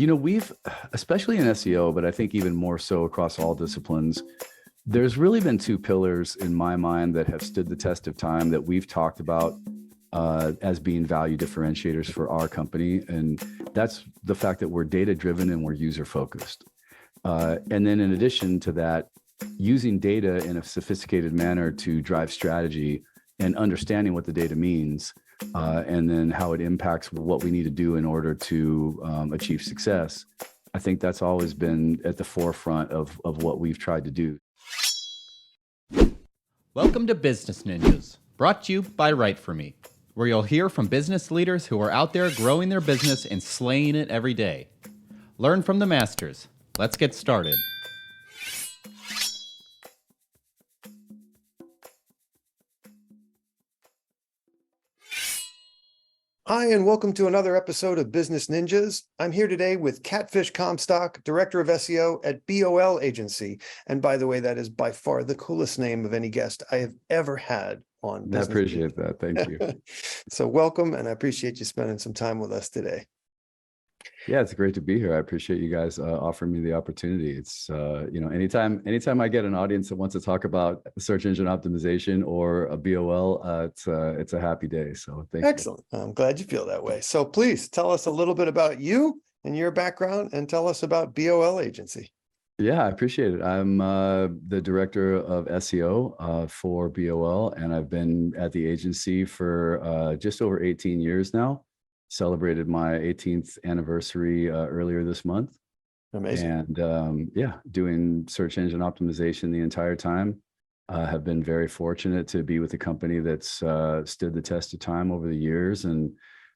We've, especially in SEO, but I think even more so across all disciplines, there's really been two pillars in my mind that have stood the test of time that we've talked about as being value differentiators for our company. And that's the fact that we're data driven and we're user focused. And then in addition to that, using data in a sophisticated manner to drive strategy and understanding what the data means, and then how it impacts what we need to do in order to achieve success. I think that's always been at the forefront of what we've tried to do. Welcome to Business Ninjas, brought to you by WriteForMe, where you'll hear from business leaders who are out there growing their business and slaying it every day. Learn from the masters. Let's get started. Hi, and welcome to another episode of Business Ninjas. I'm here today with Catfish Comstock, Director of SEO at BOL Agency. And by the way, that is by far the coolest name of any guest I have ever had on Business I appreciate Ninjas. that. Thank you. So welcome, and I appreciate you spending some time with us today. Yeah, it's great to be here. I appreciate you guys offering me the opportunity. It's anytime I get an audience that wants to talk about search engine optimization or a BOL, it's a happy day. So thank you. Excellent. I'm glad you feel that way. So please tell us a little bit about you and your background, and tell us about BOL Agency. Yeah, I appreciate it. I'm the director of SEO for BOL, and I've been at the agency for just over 18 years now. Celebrated my 18th anniversary earlier this month. Amazing. And doing search engine optimization the entire time. Have been very fortunate to be with a company that's stood the test of time over the years, and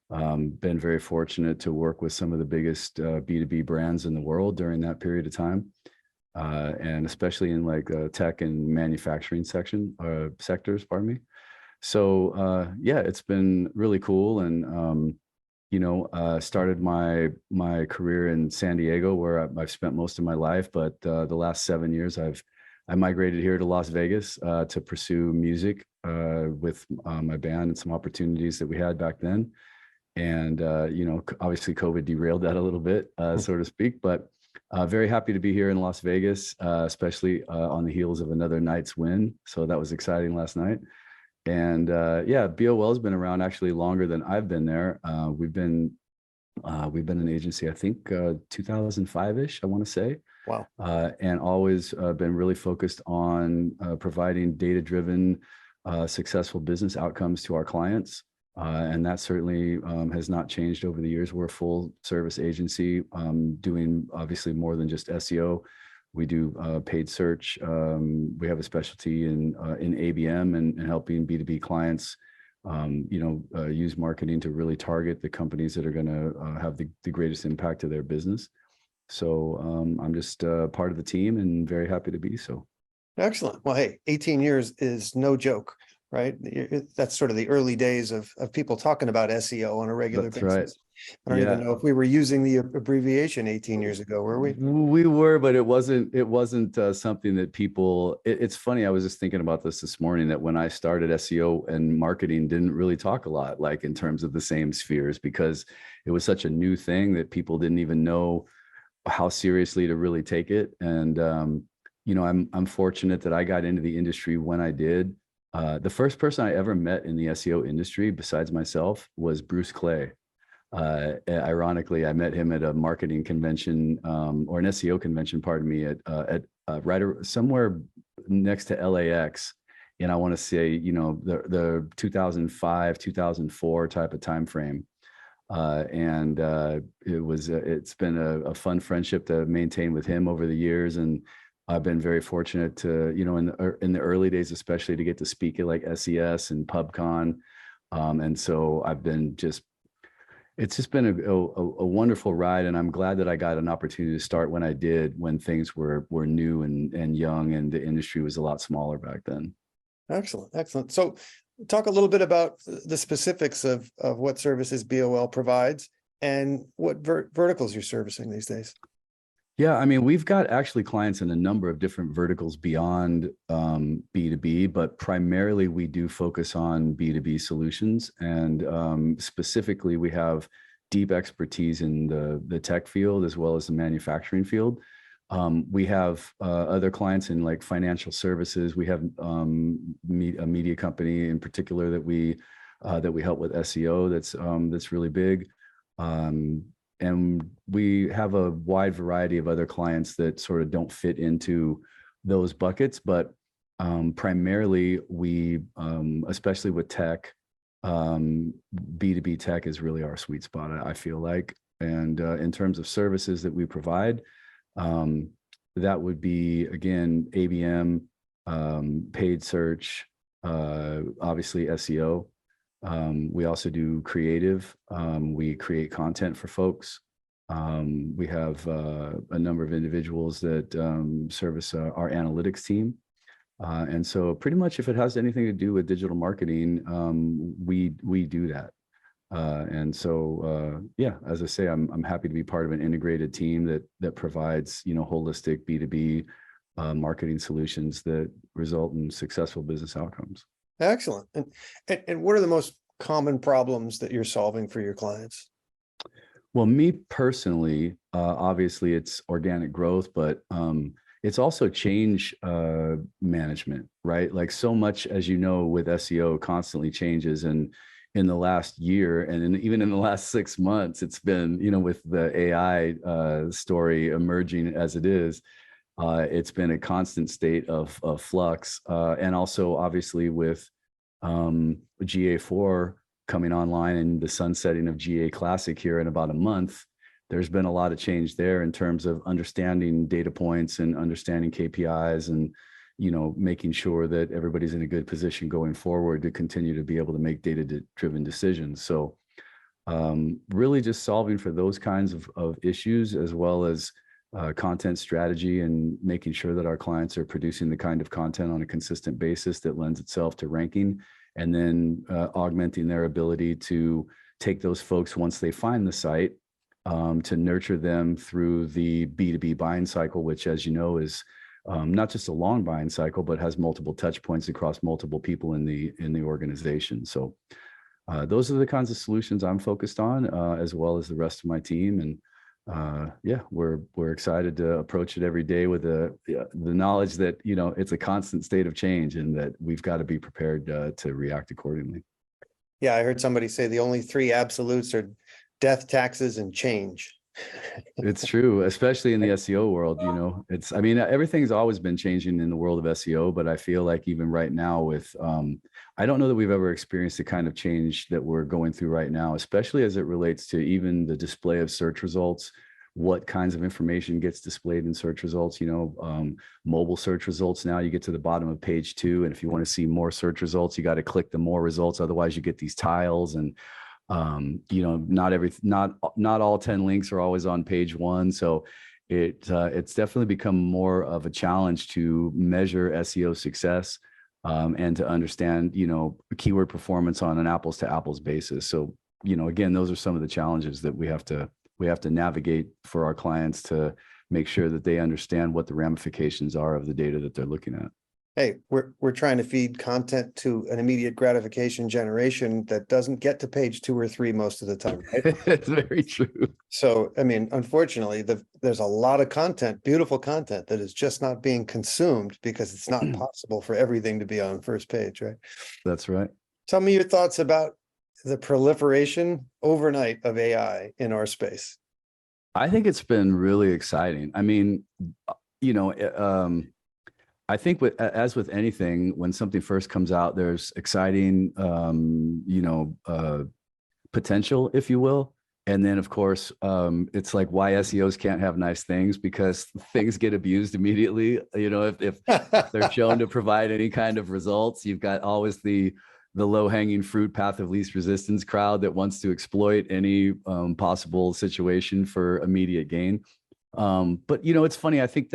been very fortunate to work with some of the biggest B2B brands in the world during that period of time. And especially in like tech and manufacturing sectors, pardon me. So it's been really cool. And started my career in San Diego, where I've spent most of my life. But the last 7 years, I migrated here to Las Vegas to pursue music with my band and some opportunities that we had back then. And obviously COVID derailed that a little bit, so to speak. But very happy to be here in Las Vegas, especially on the heels of another night's win. So that was exciting last night. And BOL has been around actually longer than I've been there. We've been an agency, I think 2005-ish, I want to say. Wow. And always been really focused on providing data-driven, successful business outcomes to our clients. And that certainly has not changed over the years. We're a full service agency, doing obviously more than just SEO. We do paid search. We have a specialty in ABM and helping B2B clients, use marketing to really target the companies that are going to have the greatest impact to their business. So I'm just part of the team and very happy to be so. Excellent. Well, hey, 18 years is no joke, right? That's sort of the early days of people talking about SEO on a regular basis. Right. I don't even know if we were using the abbreviation 18 years ago, were we? We were, but it wasn't something that people, it's funny. I was just thinking about this morning, that when I started, SEO and marketing didn't really talk a lot, like in terms of the same spheres, because it was such a new thing that people didn't even know how seriously to really take it. And, I'm fortunate that I got into the industry when I did. The first person I ever met in the SEO industry besides myself was Bruce Clay. Ironically, I met him at a marketing convention, or an SEO convention, pardon me, at somewhere next to LAX. And I want to say, the 2005, 2004 type of time frame. It's been a fun friendship to maintain with him over the years. And I've been very fortunate to, in the early days, especially, to get to speak at like SES and PubCon. And so it's just been a wonderful ride. And I'm glad that I got an opportunity to start when I did, when things were new and young, and the industry was a lot smaller back then. Excellent. Excellent. So talk a little bit about the specifics of what services BOL provides and what verticals you're servicing these days. Yeah, I mean, we've got actually clients in a number of different verticals beyond B2B, but primarily we do focus on B2B solutions. And specifically, we have deep expertise in the tech field as well as the manufacturing field. We have other clients in like financial services. We have a media company in particular that we help with SEO. That's really big. And we have a wide variety of other clients that sort of don't fit into those buckets, but primarily we, especially with tech, B2B tech is really our sweet spot, I feel like. And in terms of services that we provide, that would be, again, ABM, paid search, obviously SEO. We also do creative. We create content for folks. We have a number of individuals that service our analytics team. And so pretty much if it has anything to do with digital marketing, we do that. And so, yeah, as I say, I'm happy to be part of an integrated team that provides, holistic B2B marketing solutions that result in successful business outcomes. Excellent. And what are the most common problems that you're solving for your clients? Well, me personally, obviously it's organic growth, but it's also change management, right? Like so much, as you know, with SEO constantly changes. And in the last year, and even in the last 6 months, it's been, with the AI story emerging as it is, it's been a constant state of flux. And also obviously with GA4 coming online and the sunsetting of GA Classic here in about a month, there's been a lot of change there in terms of understanding data points and understanding KPIs and, making sure that everybody's in a good position going forward to continue to be able to make data-driven decisions. So really just solving for those kinds of issues, as well as content strategy and making sure that our clients are producing the kind of content on a consistent basis that lends itself to ranking, and then augmenting their ability to take those folks once they find the site, to nurture them through the B2B buying cycle, which, as you know, is not just a long buying cycle, but has multiple touch points across multiple people in the organization. So those are the kinds of solutions I'm focused on, as well as the rest of my team. And yeah, we're excited to approach it every day with the knowledge that, it's a constant state of change and that we've got to be prepared to react accordingly. Yeah, I heard somebody say the only three absolutes are death, taxes, and change. It's true, especially in the SEO world. Everything's always been changing in the world of SEO, but I feel like even right now with, I don't know that we've ever experienced the kind of change that we're going through right now, especially as it relates to even the display of search results, what kinds of information gets displayed in search results. Mobile search results, now you get to the bottom of page 2, and if you want to see more search results, you got to click the more results, otherwise you get these tiles. And not all 10 links are always on page 1. So it's definitely become more of a challenge to measure SEO success, and to understand, keyword performance on an apples to apples basis. So, again, those are some of the challenges that we have to navigate for our clients to make sure that they understand what the ramifications are of the data that they're looking at. Hey, we're trying to feed content to an immediate gratification generation that doesn't get to page 2 or 3 most of the time, right? It's very true. So, unfortunately, there's a lot of content, beautiful content, that is just not being consumed because it's not possible for everything to be on first page, right? That's right. Tell me your thoughts about the proliferation overnight of AI in our space. I think it's been really exciting. I think as with anything, when something first comes out, there's exciting, potential, if you will. And then, of course, it's like why SEOs can't have nice things, because things get abused immediately. If they're shown to provide any kind of results, you've got always the low-hanging fruit, path of least resistance crowd that wants to exploit any possible situation for immediate gain. But it's funny. I think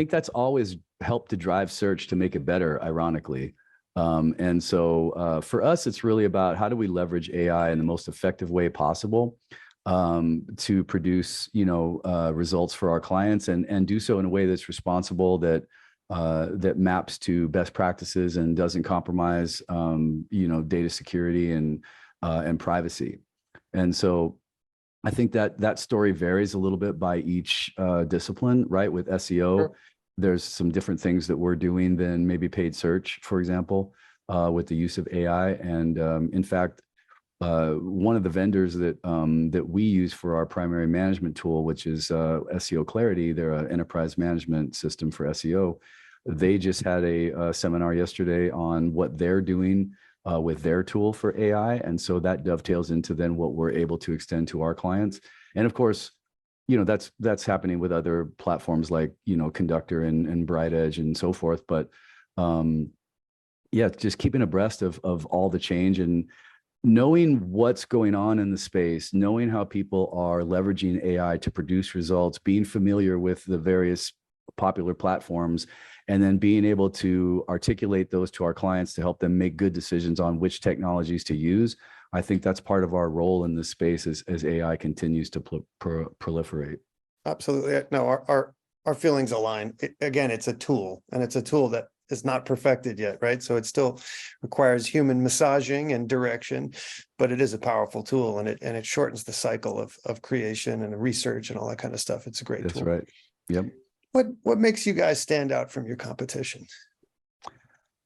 that's always helped to drive search to make it better, ironically. And so for us, it's really about how do we leverage AI in the most effective way possible, to produce, results for our clients, and do so in a way that's responsible, that maps to best practices and doesn't compromise, data security and privacy. And so, I think that that story varies a little bit by each discipline, right? With SEO, Sure. there's some different things that we're doing than maybe paid search, for example, with the use of AI. And in fact, one of the vendors that we use for our primary management tool, which is SEO Clarity, they're an enterprise management system for SEO. They just had a seminar yesterday on what they're doing with their tool for AI, and so that dovetails into then what we're able to extend to our clients. And of course, that's happening with other platforms like Conductor and Bright Edge and so forth. But yeah, just keeping abreast of all the change and knowing what's going on in the space, knowing how people are leveraging AI to produce results, being familiar with the various popular platforms, and then being able to articulate those to our clients to help them make good decisions on which technologies to use. I think that's part of our role in this space as AI continues to proliferate. Absolutely. No, our feelings align. Again, it's a tool, and it's a tool that is not perfected yet, right? So it still requires human massaging and direction, but it is a powerful tool, and it shortens the cycle of creation and research and all that kind of stuff. It's a great That's tool. right. Yep. What makes you guys stand out from your competition?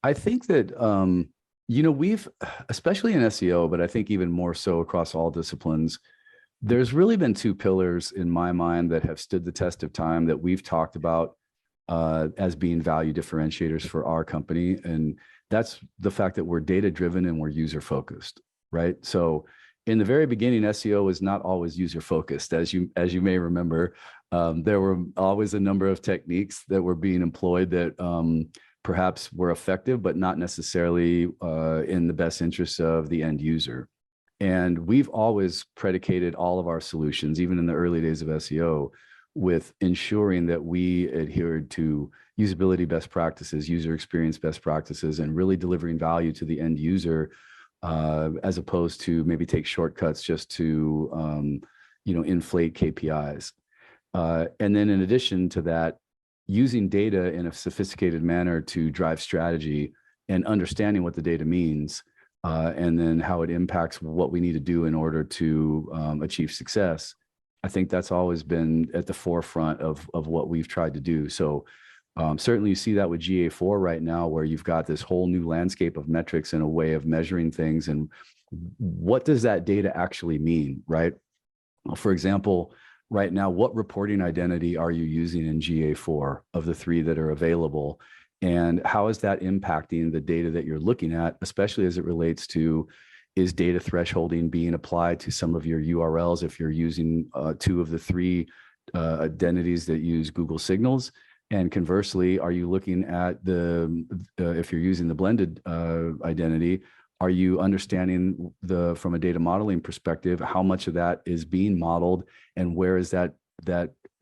I think that we've, especially in SEO, but I think even more so across all disciplines, there's really been two pillars in my mind that have stood the test of time that we've talked about as being value differentiators for our company. And that's the fact that we're data driven and we're user focused, right? So in the very beginning, SEO was not always user focused. As you may remember, there were always a number of techniques that were being employed that perhaps were effective, but not necessarily in the best interest of the end user. And we've always predicated all of our solutions, even in the early days of SEO, with ensuring that we adhered to usability best practices, user experience best practices, and really delivering value to the end user, as opposed to maybe take shortcuts just to inflate KPIs. And then in addition to that, using data in a sophisticated manner to drive strategy and understanding what the data means, and then how it impacts what we need to do in order to achieve success. I think that's always been at the forefront of what we've tried to do. So certainly you see that with GA4 right now, where you've got this whole new landscape of metrics and a way of measuring things. And what does that data actually mean, right? Well, for example, right now, what reporting identity are you using in GA4 of the three that are available? And how is that impacting the data that you're looking at, especially as it relates to, is data thresholding being applied to some of your URLs if you're using two of the three identities that use Google Signals? And conversely, are you looking at if you're using the blended identity, are you understanding from a data modeling perspective, how much of that is being modeled and where is that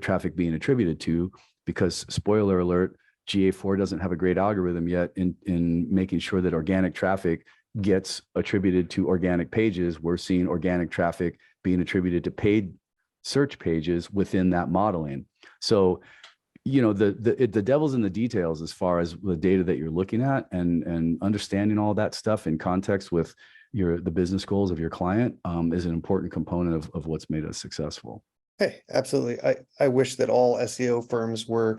traffic being attributed to? Because spoiler alert, GA4 doesn't have a great algorithm yet in making sure that organic traffic gets attributed to organic pages. We're seeing organic traffic being attributed to paid search pages within that modeling. So, the devil's in the details as far as the data that you're looking at, and understanding all that stuff in context with the business goals of your client is an important component of what's made us successful. Hey, absolutely. I wish that all SEO firms were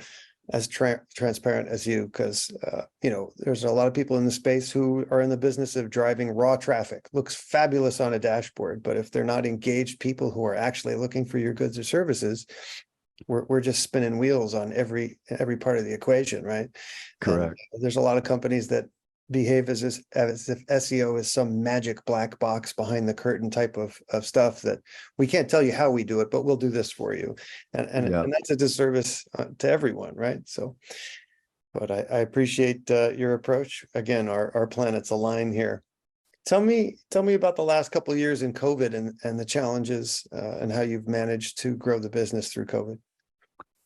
as transparent as you, because there's a lot of people in the space who are in the business of driving raw traffic. Looks fabulous on a dashboard, but if they're not engaged people who are actually looking for your goods or services, we're just spinning wheels on every part of the equation, right? Correct. And there's a lot of companies that behave as if SEO is some magic black box behind the curtain type of stuff that we can't tell you how we do it, but we'll do this for you. And that's a disservice to everyone, right? So, but I appreciate your approach. Again, our planets align here. Tell me about the last couple of years in COVID and the challenges and how you've managed to grow the business through COVID.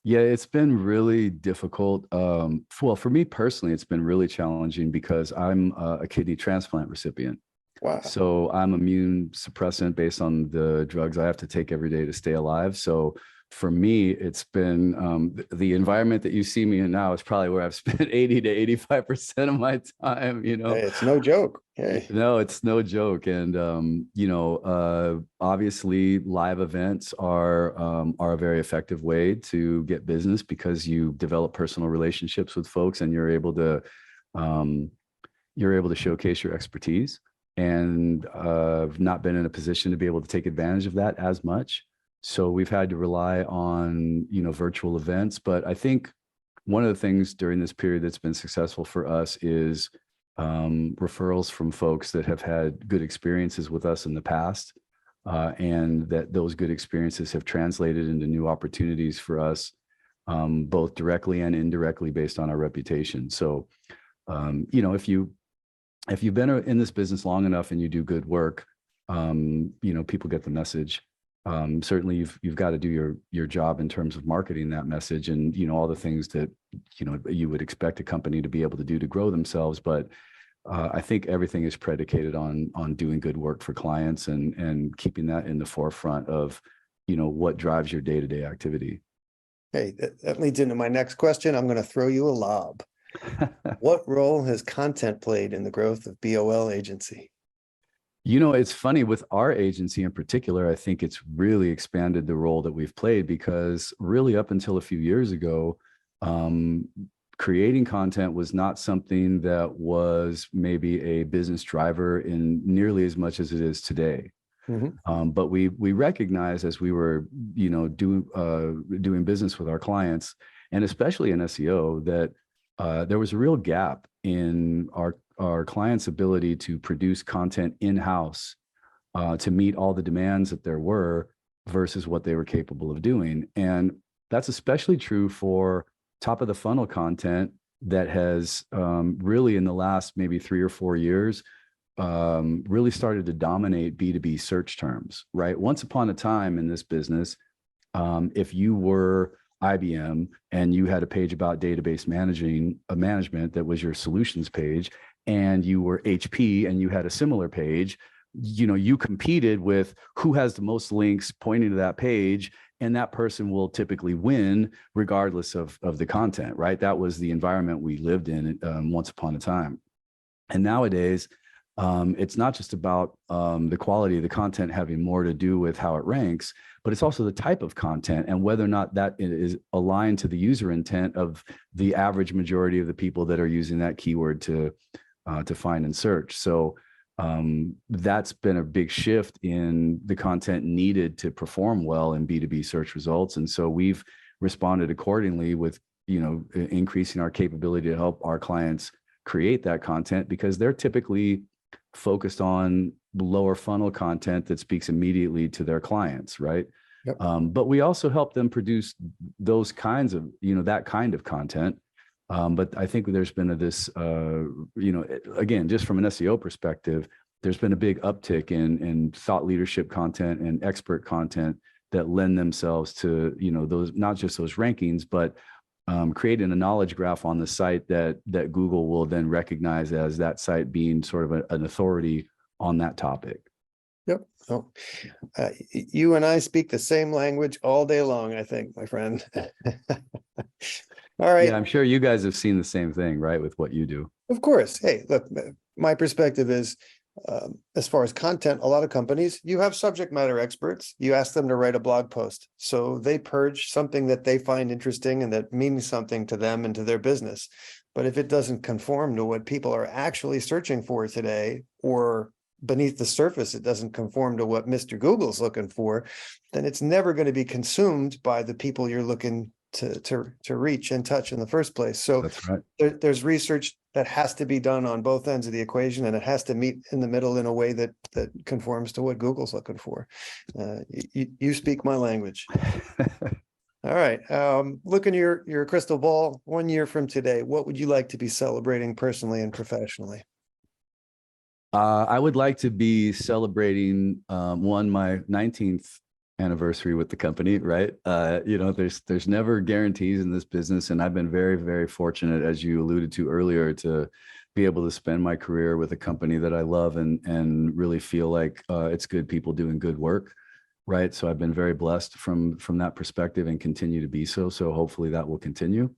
Yeah, it's been really difficult. Well, for me personally, it's been really challenging because I'm a kidney transplant recipient. Wow. So I'm immune suppressant based on the drugs I have to take every day to stay alive. So for me, it's been the environment that you see me in now is probably where I've spent 80 to 85% of my time, you know. Hey, it's no joke. Hey. No, it's no joke. And obviously live events are a very effective way to get business because you develop personal relationships with folks and you're able to showcase your expertise. And I've not been in a position to be able to take advantage of that as much. So we've had to rely on, virtual events. But I think one of the things during this period that's been successful for us is referrals from folks that have had good experiences with us in the past, and that those good experiences have translated into new opportunities for us, both directly and indirectly based on our reputation. So, if you've been in this business long enough and you do good work, people get the message. Certainly you've got to do your job in terms of marketing that message and, all the things that, you would expect a company to be able to do to grow themselves. But I think everything is predicated on doing good work for clients and keeping that in the forefront of, what drives your day-to-day activity. Hey, that leads into my next question. I'm going to throw you a lob. What role has content played in the growth of BOL agency? It's funny with our agency in particular, I think it's really expanded the role that we've played because really up until a few years ago, creating content was not something that was maybe a business driver in nearly as much as it is today. Mm-hmm. But we recognized as we were, doing business with our clients, and especially in SEO, that there was a real gap in our clients' ability to produce content in-house to meet all the demands that there were versus what they were capable of doing. And that's especially true for top of the funnel content that has really in the last maybe 3 or 4 years really started to dominate B2B search terms, right? Once upon a time in this business, if you were IBM and you had a page about database management that was your solutions page, and you were HP and you had a similar page, you competed with who has the most links pointing to that page, and that person will typically win regardless of the content, right? That was the environment we lived in once upon a time. And nowadays, it's not just about the quality of the content having more to do with how it ranks, but it's also the type of content and whether or not that is aligned to the user intent of the average majority of the people that are using that keyword to find and search. So that's been a big shift in the content needed to perform well in B2B search results. And so we've responded accordingly with, increasing our capability to help our clients create that content because they're typically focused on lower funnel content that speaks immediately to their clients, right? Yep. But we also help them produce those kinds of, that kind of content. But I think there's been this, again, just from an SEO perspective, there's been a big uptick in thought leadership content and expert content that lend themselves to, those, not just those rankings, but creating a knowledge graph on the site that Google will then recognize as that site being sort of an authority on that topic. Yep. Oh, you and I speak the same language all day long, I think, my friend. All right. Yeah, I'm sure you guys have seen the same thing, right, with what you do. Of course. Hey, look, my perspective is, as far as content, a lot of companies, you have subject matter experts. You ask them to write a blog post. So they purge something that they find interesting and that means something to them and to their business. But if it doesn't conform to what people are actually searching for today, or beneath the surface, it doesn't conform to what Mr. Google's looking for, then it's never going to be consumed by the people you're looking to reach and touch in the first place. So that's right. There's research that has to be done on both ends of the equation, and it has to meet in the middle in a way that conforms to what Google's looking for. You speak my language. All right. Look in your crystal ball. 1 year from today, what would you like to be celebrating personally and professionally? I would like to be celebrating my 19th anniversary with the company, right? There's never guarantees in this business, and I've been very, very fortunate, as you alluded to earlier, to be able to spend my career with a company that I love and really feel like it's good people doing good work, right? So I've been very blessed from that perspective and continue to be so. So hopefully that will continue.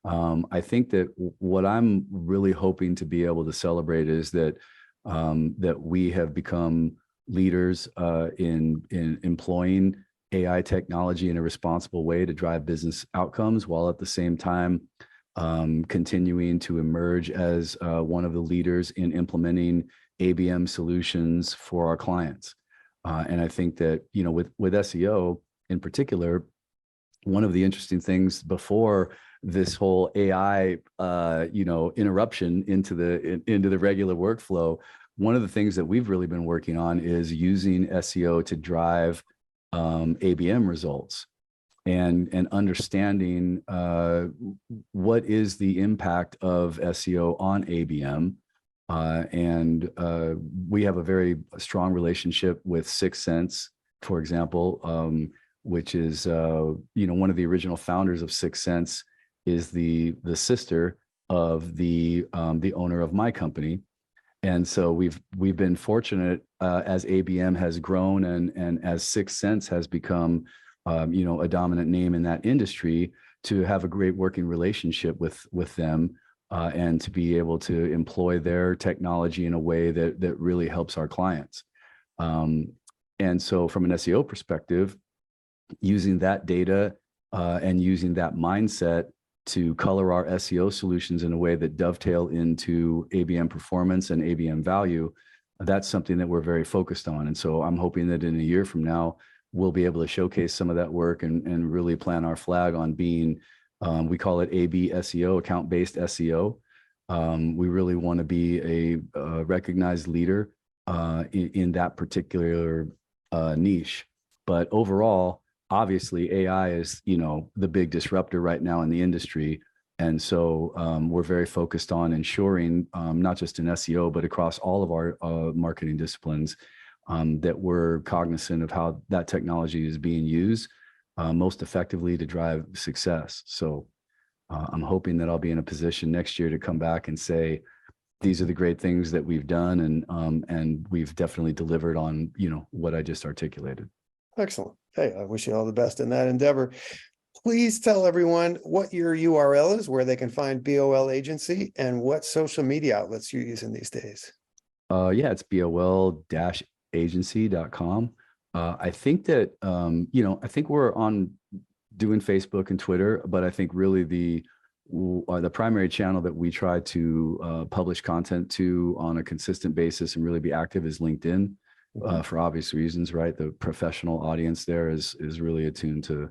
I think that what I'm really hoping to be able to celebrate is that that we have become leaders in employing AI technology in a responsible way to drive business outcomes, while at the same time continuing to emerge as one of the leaders in implementing ABM solutions for our clients. And I think that, you know, with SEO in particular, one of the interesting things before this whole AI, you know, interruption into the regular workflow, one of the things that we've really been working on is using SEO to drive ABM results and understanding what is the impact of SEO on ABM. And we have a very strong relationship with 6 Sense, for example, which is, you know, one of the original founders of 6 Sense is the sister of the owner of my company. And so we've been fortunate as ABM has grown and as 6 Sense has become, you know, a dominant name in that industry, to have a great working relationship with them and to be able to employ their technology in a way that really helps our clients. And so from an SEO perspective, using that data and using that mindset to color our SEO solutions in a way that dovetail into ABM performance and ABM value, that's something that we're very focused on. And so I'm hoping that in a year from now, we'll be able to showcase some of that work and really plant our flag on being, we call it AB SEO, account-based SEO. We really want to be a recognized leader in that particular niche. But overall, obviously AI is, you know, the big disruptor right now in the industry. And so we're very focused on ensuring, not just in SEO, but across all of our marketing disciplines, that we're cognizant of how that technology is being used most effectively to drive success. So I'm hoping that I'll be in a position next year to come back and say, these are the great things that we've done, and we've definitely delivered on, you know, what I just articulated. Excellent. Hey, I wish you all the best in that endeavor. Please tell everyone what your URL is, where they can find BOL Agency, and what social media outlets you're using these days. Yeah, it's bol-agency.com. I think that, you know, I think we're on doing Facebook and Twitter, but I think really the primary channel that we try to publish content to on a consistent basis and really be active is LinkedIn. For obvious reasons, right? The professional audience there is really attuned to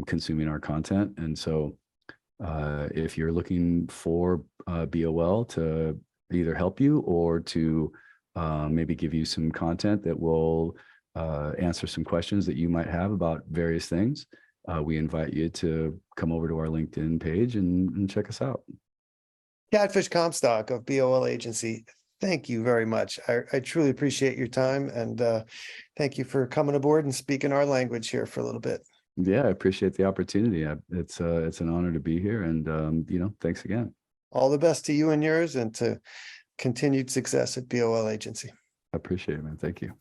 consuming our content. And so if you're looking for BOL to either help you or to maybe give you some content that will answer some questions that you might have about various things, we invite you to come over to our LinkedIn page and check us out. Catfish Comstock of BOL Agency, thank you very much. I truly appreciate your time, and thank you for coming aboard and speaking our language here for a little bit. Yeah, I appreciate the opportunity. It's an honor to be here, and you know, thanks again. All the best to you and yours, and to continued success at BOL Agency. I appreciate it, man. Thank you.